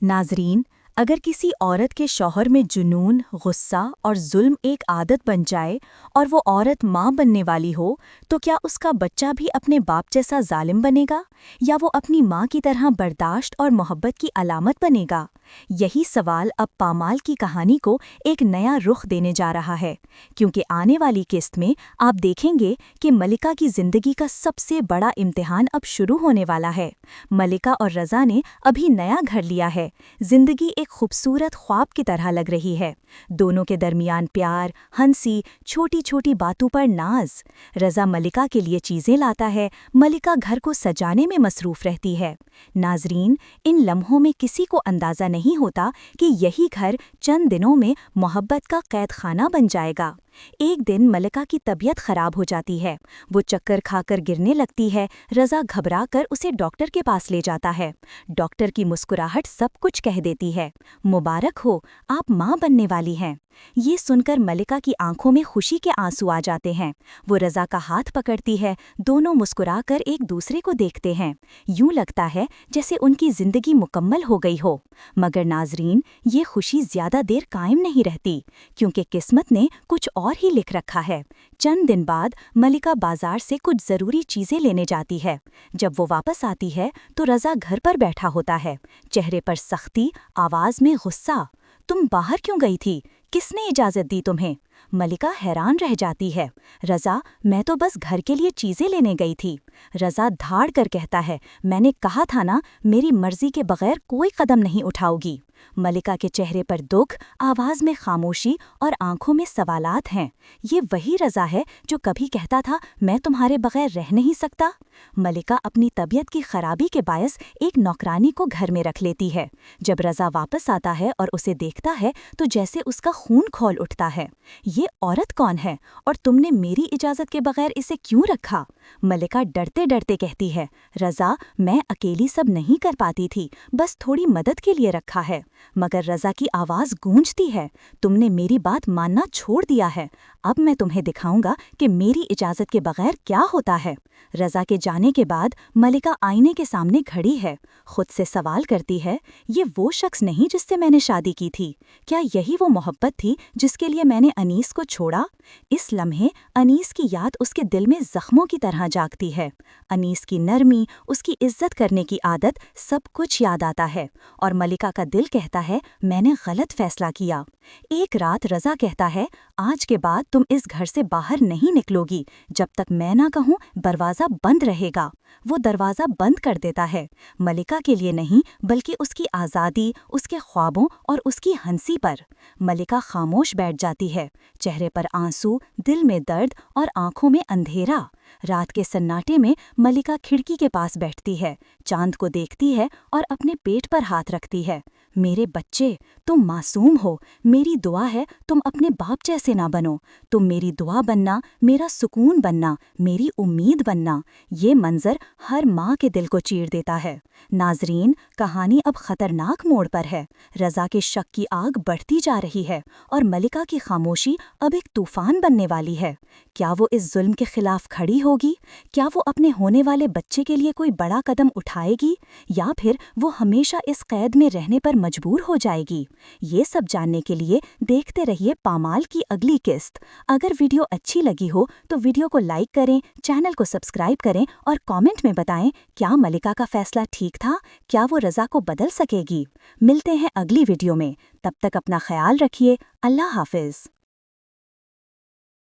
नाज़रीन, अगर किसी औरत के शौहर में जुनून, गुस्सा और जुल्म एक आदत बन जाए और वो औरत माँ बनने वाली हो, तो क्या उसका बच्चा भी अपने बाप जैसा जालिम बनेगा या वो अपनी माँ की तरह बर्दाश्त और मोहब्बत की अलामत बनेगा? यही सवाल अब पामाल की कहानी को एक नया रुख देने जा रहा है, क्योंकि आने वाली किस्त में आप देखेंगे कि मलिका की जिंदगी का सबसे बड़ा इम्तिहान अब शुरू होने वाला है। मलिका और रज़ा ने अभी नया घर लिया है। जिंदगी एक खूबसूरत ख्वाब की तरह लग रही है। दोनों के दरमियान प्यार, हंसी, छोटी छोटी बातों पर नाज। रज़ा मलिका के लिए चीज़ें लाता है, मलिका घर को सजाने में मसरूफ़ रहती है। नाजरीन, इन लम्हों में किसी को अंदाज़ा नहीं होता कि यही घर चंद दिनों में मोहब्बत का कैद खाना बन जाएगा। एक दिन मलिका की तबीयत खराब हो जाती है। वो चक्कर खाकर गिरने लगती है। रज़ा घबरा कर उसे डॉक्टर के पास ले जाता है। डॉक्टर की मुस्कुराहट सब कुछ कह देती है। मुबारक हो, आप माँ बनने वाली हैं। ये सुनकर मलिका की आंखों में खुशी के आंसू आ जाते हैं। वो रज़ा का हाथ पकड़ती है। दोनों मुस्कुराकर एक दूसरे को देखते हैं। यूं लगता है जैसे उनकी जिंदगी मुकम्मल हो गई हो। मगर नाजरीन, ये खुशी ज्यादा देर कायम नहीं रहती, क्योंकि किस्मत ने कुछ और ही लिख रखा है। चंद दिन बाद मलिका बाजार से कुछ ज़रूरी चीज़ें लेने जाती है। जब वो वापस आती है तो रज़ा घर पर बैठा होता है, चेहरे पर सख्ती, आवाज़ में गुस्सा। तुम बाहर क्यों गई थी? किसने इजाज़त दी तुम्हें? मलिका हैरान रह जाती है। रज़ा, मैं तो बस घर के लिए चीज़ें लेने गई थी। रज़ा धाड़ कर कहता है, मैंने कहा था ना, मेरी मर्जी के बगैर कोई कदम नहीं उठाओगी। मलिका के चेहरे पर दुख, आवाज़ में खामोशी और आंखों में सवालात हैं। ये वही रज़ा है जो कभी कहता था, मैं तुम्हारे बगैर रह नहीं सकता। मलिका अपनी तबीयत की खराबी के बायस एक नौकरानी को घर में रख लेती है। जब रज़ा वापस आता है और उसे देखता है तो जैसे उसका खून खौल उठता है। ये औरत कौन है और तुमने मेरी इजाज़त के बगैर इसे क्यों रखा? मलिका डरते डरते कहती है, रज़ा, मैं अकेली सब नहीं कर पाती थी, बस थोड़ी मदद के लिए रखा है। मगर रज़ा की आवाज़ गूंजती है, तुमने मेरी बात मानना छोड़ दिया है। अब मैं तुम्हें दिखाऊंगा कि मेरी इजाज़त के बगैर क्या होता है। रज़ा के जाने के बाद मलिका आईने के सामने खड़ी है। खुद से सवाल करती है, ये वो शख्स नहीं जिससे मैंने शादी की थी? क्या यही वो मोहब्बत थी जिसके लिए मैंने अनीस को छोड़ा? इस लम्हे अनीस की याद उसके दिल में जख्मों की तरह जागती है। अनीस की नरमी, उसकी इज्जत करने की आदत, सब कुछ याद आता है और मलिका का दिल कहता है, मैंने गलत फैसला किया। एक रात रज़ा कहता है, आज के बाद तुम इस घर से बाहर नहीं निकलोगी, जब तक मैं ना कहूँ दरवाज़ा बंद रहेगा। वो दरवाज़ा बंद कर देता है, मलिका के लिए नहीं बल्कि उसकी आज़ादी, उसके ख्वाबों और उसकी हंसी पर। मलिका खामोश बैठ जाती है, चेहरे पर आंसू, दिल में दर्द और आंखों में अंधेरा। रात के सन्नाटे में मलिका खिड़की के पास बैठती है, चांद को देखती है और अपने पेट पर हाथ रखती है। मेरे बच्चे, तुम मासूम हो, मेरी दुआ है तुम अपने बाप जैसे ना बनो। तुम मेरी दुआ बनना, मेरा सुकून बनना, मेरी उम्मीद बनना। ये मंजर हर माँ के दिल को चीर देता है। नाजरीन, कहानी अब खतरनाक मोड़ पर है। रज़ा के शक की आग बढ़ती जा रही है और मलिका की खामोशी अब एक तूफान बनने वाली है। क्या वो इस जुल्म के खिलाफ खड़ी होगी? क्या वो अपने होने वाले बच्चे के लिए कोई बड़ा कदम उठाएगी, या फिर वो हमेशा इस कैद में रहने पर मजबूर हो जाएगी? ये सब जानने के लिए देखते रहिए पामाल की अगली किस्त। अगर वीडियो अच्छी लगी हो तो वीडियो को लाइक करें, चैनल को सब्सक्राइब करें और कमेंट में बताएं, क्या मलिका का फैसला ठीक था? क्या वो रज़ा को बदल सकेगी? मिलते हैं अगली वीडियो में। तब तक अपना ख्याल रखिए। अल्लाह हाफिज़।